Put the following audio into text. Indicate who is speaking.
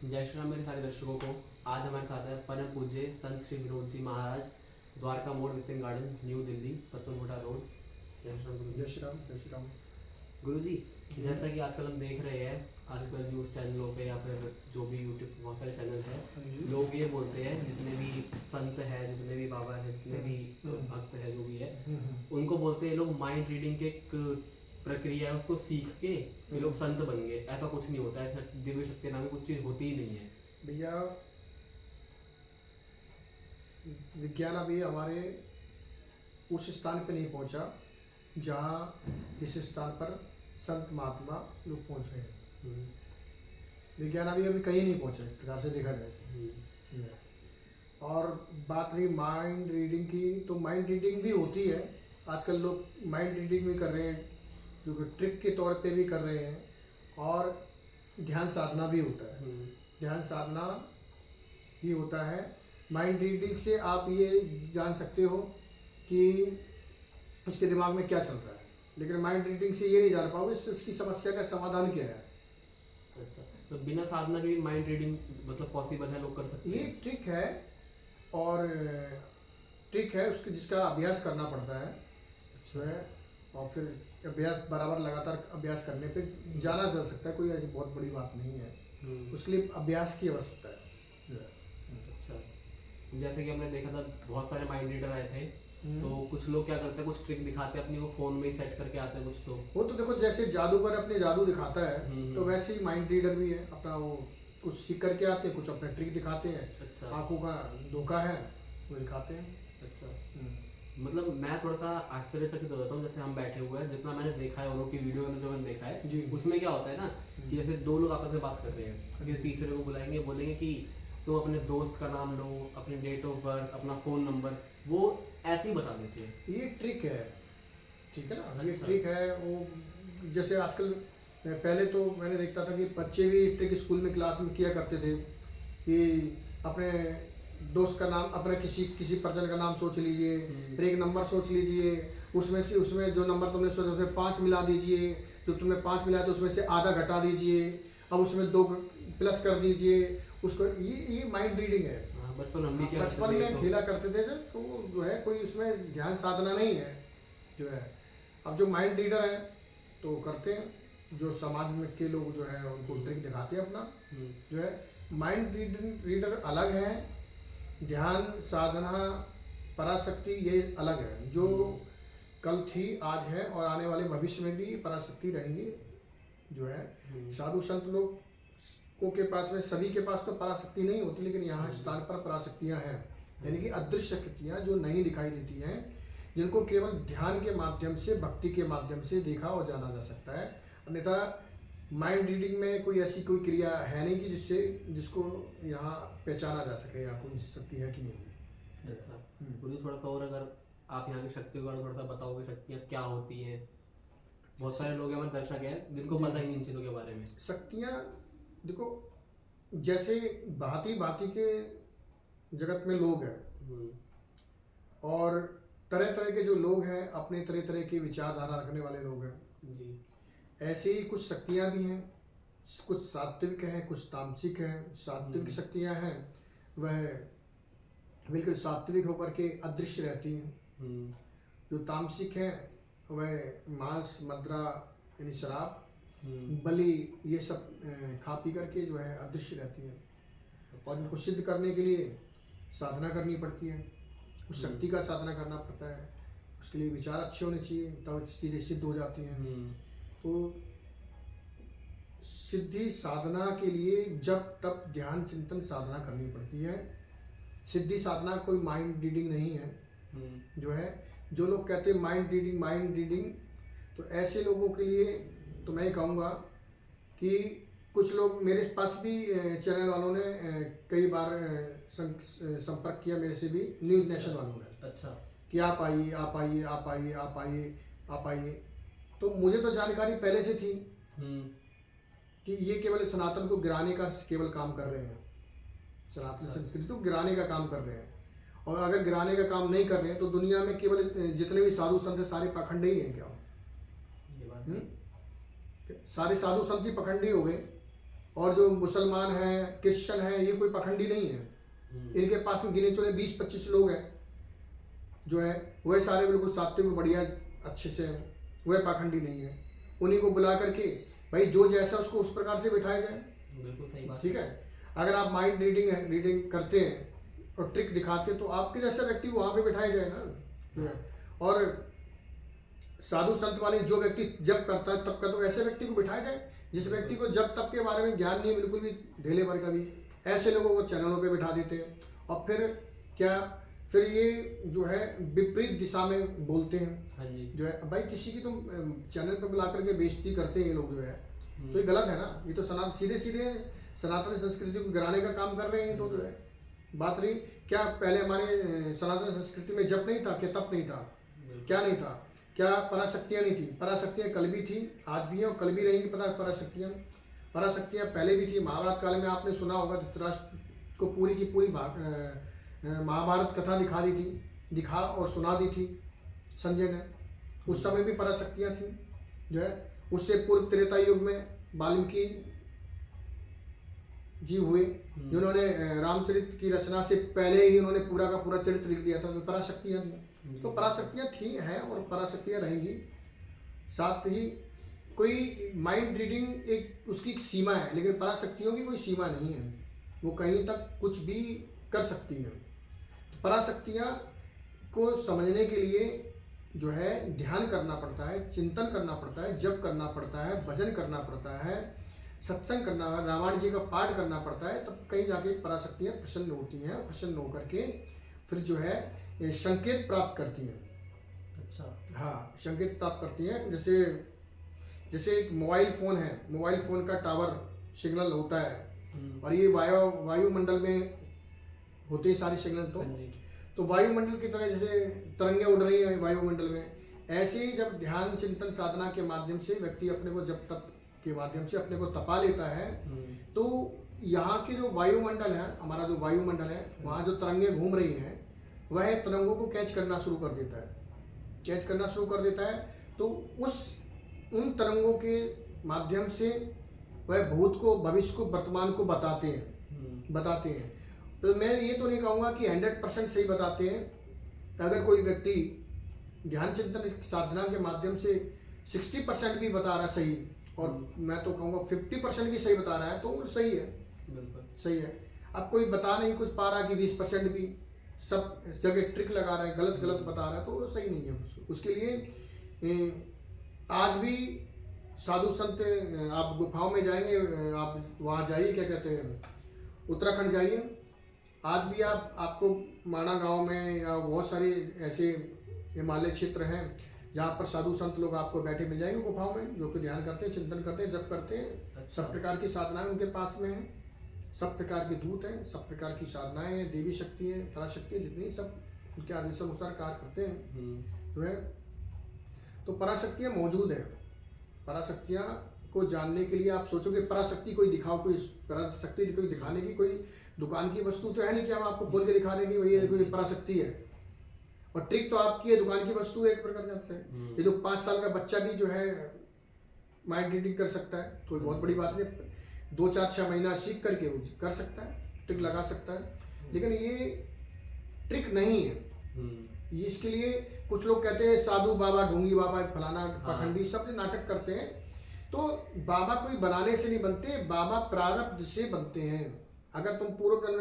Speaker 1: जय श्री राम मेरे सारे दर्शकों को। आज हमारे साथ है परम पूज्य संत श्री विनोद जी महाराज, द्वारका मोड़ विपिन गार्डन, न्यू दिल्ली, पतनकोटा रोड। जय श्री राम गुरु जी।
Speaker 2: जय श्री राम, जय श्री राम।
Speaker 1: गुरु जी, जैसा कि आजकल हम देख रहे हैं, आजकल न्यूज़ चैनलों पे या फिर जो भी यूट्यूब वहाँ पर चैनल है, लोग ये बोलते हैं, जितने भी संत है, जितने भी बाबा है, जितने भी भक्त है, जो भी है, उनको बोलते हैं लोग माइंड रीडिंग के एक प्रक्रिया है, उसको सीख के ये लोग संत बन गए। ऐसा कुछ नहीं होता है, दिव्य शक्ति नाम की कुछ चीज़ होती ही नहीं है।
Speaker 2: भैया, विज्ञान अभी हमारे उस स्थान पे नहीं पहुंचा जहाँ जिस स्थान पर संत महात्मा लोग पहुंच गए हैं। विज्ञान अभी कहीं नहीं पहुंचा एक प्रकार से देखा जाए। और बात रही माइंड रीडिंग की, तो माइंड रीडिंग भी होती है। आजकल लोग माइंड रीडिंग भी कर रहे हैं, जो कि ट्रिक के तौर पे भी कर रहे हैं, और ध्यान साधना भी होता है। ध्यान साधना भी होता है। माइंड रीडिंग से आप ये जान सकते हो कि उसके दिमाग में क्या चल रहा है, लेकिन माइंड रीडिंग से ये नहीं जान पाओगे उसकी समस्या का समाधान क्या है।
Speaker 1: अच्छा, तो बिना साधना के भी माइंड रीडिंग मतलब पॉसिबल है, लोग कर सकते हैं?
Speaker 2: ये ट्रिक है, और ट्रिक है उसके जिसका अभ्यास करना पड़ता है जो है, और फिर अभ्यास बराबर लगातार अभ्यास करने पे जाना जा सकता है। कोई ऐसी बहुत बड़ी बात नहीं है, उसके लिए अभ्यास की आवश्यकता है।
Speaker 1: अच्छा, जैसे कि हमने देखा था बहुत सारे माइंड रीडर आए थे, तो कुछ लोग क्या करते हैं, कुछ ट्रिक दिखाते हैं अपनी, वो फोन में ही सेट करके आते हैं कुछ। तो
Speaker 2: वो तो देखो, जैसे जादूगर अपने जादू दिखाता है, तो वैसे ही माइंड रीडर भी है अपना, वो कुछ सीख करके आते हैं, कुछ अपने ट्रिक दिखाते हैं।
Speaker 1: अच्छा,
Speaker 2: आंखों का धोखा है वो दिखाते हैं।
Speaker 1: अच्छा, मतलब मैं थोड़ा सा आश्चर्यचकित हो जाता हूँ। जैसे हम बैठे हुए हैं, जितना मैंने देखा है और की वीडियो में जो मैंने देखा है, उसमें क्या होता है ना कि जैसे दो लोग आपस में बात कर रहे हैं, फिर तीसरे को बुलाएंगे, बोलेंगे कि तुम अपने दोस्त का नाम लो, अपने डेट ऑफ बर्थ, अपना फोन नंबर, वो ऐसे ही बता देते हैं।
Speaker 2: ये ट्रिक है, ठीक है ना।
Speaker 1: अच्छा।
Speaker 2: ये ट्रिक है। वो जैसे आजकल, पहले तो मैंने देखता था कि बच्चे भी ट्रिक स्कूल में क्लास में किया करते थे कि अपने दोस्त का नाम, अपने किसी पर्सन का नाम सोच लीजिए, फिर एक नंबर सोच लीजिए, उसमें जो नंबर तुमने सोचा उसमें 5 मिला दीजिए, जो तुमने 5 मिला तो उसमें से आधा घटा दीजिए, अब उसमें 2 प्लस कर दीजिए उसको। ये माइंड रीडिंग है। बचपन में खेला करते थे सर, तो जो है कोई उसमें ध्यान साधना नहीं है जो है। अब जो माइंड रीडर है तो करते हैं, जो समाज में के लोग जो है उनको ट्रिक दिखाते हैं अपना जो है। माइंड रीडर अलग है, ध्यान साधना पराशक्ति ये अलग है। जो कल थी, आज है, और आने वाले भविष्य में भी पराशक्ति रहेंगी जो है। साधु संत लोग को के पास में, सभी के पास तो पराशक्ति नहीं होती, लेकिन यहाँ स्थान पर पराशक्तियाँ हैं, यानी कि अदृश्य शक्तियाँ जो नहीं दिखाई देती हैं, जिनको केवल ध्यान के माध्यम से, भक्ति के माध्यम से देखा और जाना जा सकता है। अन्यथा माइंड रीडिंग में कोई ऐसी कोई क्रिया है नहीं कि जिसको यहाँ पहचाना जा सके या कोई शक्ति है कि नहीं।
Speaker 1: अच्छा, मुझे थोड़ा सा और अगर आप यहाँ की शक्तियों का थोड़ा सा बताओगे, शक्तियाँ क्या होती हैं? बहुत सारे लोग हमारे दर्शक हैं जिनको पता ही नहीं इन चीज़ों के बारे में।
Speaker 2: शक्तियाँ देखो, जैसे भांति भांति के जगत में लोग हैं, और तरह तरह के जो लोग हैं, अपने तरह तरह की विचारधारा रखने वाले लोग हैं
Speaker 1: जी।
Speaker 2: ऐसे ही कुछ शक्तियाँ भी हैं, कुछ सात्विक हैं, कुछ तामसिक हैं। सात्विक शक्तियाँ हैं वह बिल्कुल सात्विक होकर के अदृश्य रहती हैं। जो तामसिक हैं वह मांस, मदिरा यानी शराब, बलि, ये सब खा पी करके जो है अदृश्य रहती है। और इनको सिद्ध करने के लिए साधना करनी पड़ती है, उस शक्ति का साधना करना पड़ता है। उसके लिए विचार अच्छे होने चाहिए, तब चीज़ें सिद्ध हो जाती हैं। तो सिद्धि साधना के लिए जब तब ध्यान चिंतन साधना करनी पड़ती है। सिद्धि साधना कोई माइंड रीडिंग नहीं है जो है। जो लोग कहते हैं माइंड रीडिंग, तो ऐसे लोगों के लिए तो मैं कहूँगा कि कुछ लोग, मेरे पास भी चैनल वालों ने कई बार संपर्क किया मेरे से भी, न्यूज़ नेशन वालों ने।
Speaker 1: अच्छा,
Speaker 2: कि आप आइए, आप आइए, आप आइए, आप आइए, आप आइए। तो मुझे तो जानकारी पहले से थी कि ये केवल सनातन को गिराने का केवल काम कर रहे हैं, सनातन संस्कृति को गिराने का काम कर रहे हैं। और अगर गिराने का काम नहीं कर रहे हैं तो दुनिया में केवल जितने भी साधु संत सारे पाखंडी ही हैं क्या? सारे साधु संत ही पखंडी हो गए और जो मुसलमान हैं, क्रिश्चियन हैं, ये कोई पखंडी नहीं है। इनके पास में गिने चुने 20-25 लोग हैं जो है वह सारे बिल्कुल सात्विक बढ़िया अच्छे से हैं, वह पाखंडी नहीं है। उन्हीं को बुला करके भाई जो जैसा उसको उस प्रकार से बिठाया जाए।
Speaker 1: बिल्कुल सही बात।
Speaker 2: ठीक है, अगर आप माइंड रीडिंग करते हैं और ट्रिक दिखाते हैं तो आपके जैसा व्यक्ति वहाँ पे बिठाया जाए ना। और साधु संत वाले जो व्यक्ति जप करता है तब का, तो ऐसे व्यक्ति को बिठाया जाए जिस व्यक्ति को जब तप के बारे में ज्ञान नहीं, बिल्कुल भी ढेले भर का भी। ऐसे लोगों को चैनलों पे बिठा देते हैं और फिर ये जो है विपरीत दिशा में बोलते हैं।
Speaker 1: हाँ जी।
Speaker 2: जो है भाई किसी की तुम चैनल पे बुला करके बेइज्जती करते हैं ये लोग जो है, तो ये गलत है ना। ये तो सीधे सनातन संस्कृति को गिराने का काम कर रहे हैं। तो जो है बात रही क्या, पहले हमारे सनातन संस्कृति में जप नहीं था, क्या तप नहीं था, क्या नहीं था, क्या पराशक्तियाँ नहीं थी? पराशक्तियाँ कल भी थी, आज भी हैं और कल भी रहेंगी। पता पराशक्तियाँ पहले भी थी। महाभारत काल में आपने सुना होगा, धृतराष्ट्र को पूरी की पूरी महाभारत कथा दिखा और सुना दी थी संजय ने। उस समय भी पराशक्तियाँ थी जो है। उससे पूर्व त्रेता युग में वाल्मीकि जी हुए, जिन्होंने रामचरित की रचना से पहले ही उन्होंने पूरा का पूरा चरित्र लिख दिया था। तो पराशक्तियाँ थी, तो पराशक्तियाँ थी हैं और पराशक्तियाँ रहेंगी। साथ ही कोई माइंड रीडिंग एक उसकी एक सीमा है, लेकिन पराशक्तियों की कोई सीमा नहीं है, वो कहीं तक कुछ भी कर सकती हैं। तो पराशक्तियाँ को समझने के लिए जो है ध्यान करना पड़ता है, चिंतन करना पड़ता है, जप करना पड़ता है, भजन करना पड़ता है, सत्संग करना है, रामायण जी का पाठ करना पड़ता है, तब कहीं जाके पराशक्तियाँ प्रसन्न होती हैं। प्रसन्न होकर के फिर जो है संकेत प्राप्त करती हैं। अच्छा, हाँ, संकेत प्राप्त करती हैं। जैसे एक मोबाइल फ़ोन है, मोबाइल फ़ोन का टावर सिग्नल होता है और ये वायुमंडल में होते हैं सारे सिग्नल। तो वायुमंडल की तरह जैसे तरंगें उड़ रही हैं वायुमंडल में, ऐसे ही जब ध्यान चिंतन साधना के माध्यम से व्यक्ति अपने को जब तप के माध्यम से अपने को तपा लेता है, तो यहाँ के जो वायुमंडल है, हमारा जो वायुमंडल है, वहाँ जो तरंगें घूम रही हैं वह तरंगों को कैच करना शुरू कर देता है। तो उन तरंगों के माध्यम से वह भूत को, भविष्य को, वर्तमान को बताते हैं। तो मैं ये तो नहीं कहूँगा कि 100% सही बताते हैं। अगर कोई व्यक्ति ध्यान चिंतन साधना के माध्यम से 60% भी बता रहा है सही, और मैं तो कहूँगा 50% भी सही बता रहा है, तो सही है, बिल्कुल सही है। अब कोई बता नहीं कुछ पा रहा कि 20% भी सब जगह ट्रिक लगा रहा है, गलत बता रहा है, तो सही नहीं है। उसके लिए आज भी साधु संत, आप गुफाओं में जाएंगे, आप वहाँ जाइए, क्या कहते हैं, उत्तराखंड जाइए, आज भी आपको माना गांव में या बहुत सारे ऐसे हिमालय क्षेत्र हैं जहाँ पर साधु संत लोग आपको बैठे मिल जाएंगे गुफाओं में, जो कि ध्यान करते हैं, चिंतन करते हैं, जप करते हैं। अच्छा। सब प्रकार की साधनाएं उनके पास में हैं, सब प्रकार के दूत हैं, सब प्रकार की साधनाएं हैं, देवी शक्ति है, पराशक्ति है, जितनी सब उनके आदेशानुसार कार्य करते हैं। जो है तो पराशक्तियाँ मौजूद हैं। पराशक्तियाँ को जानने के लिए आप सोचोगे पराशक्ति कोई दिखाओ, कोई पराशक्ति कोई दिखाने की कोई दुकान की वस्तु तो है नहीं कि हम आपको खोल के दिखा देंगे भैया देखो ये पराशक्ति है। और ट्रिक तो आपकी है, दुकान की वस्तु है एक प्रकार से। ये तो 5 साल का बच्चा भी जो है माइंड रीडिंग कर सकता है, कोई बहुत बड़ी बात नहीं। 2-4-6 महीना सीख करके कर सकता है, ट्रिक लगा सकता है। लेकिन ये ट्रिक नहीं है। इसके लिए कुछ लोग कहते हैं साधु बाबा, ढोंगी बाबा, फलाना पखंडी, सब नाटक करते हैं। तो बाबा कोई बनाने से नहीं बनते, बाबा प्रारब्ध से बनते हैं। अगर तुम पूर्व जन्म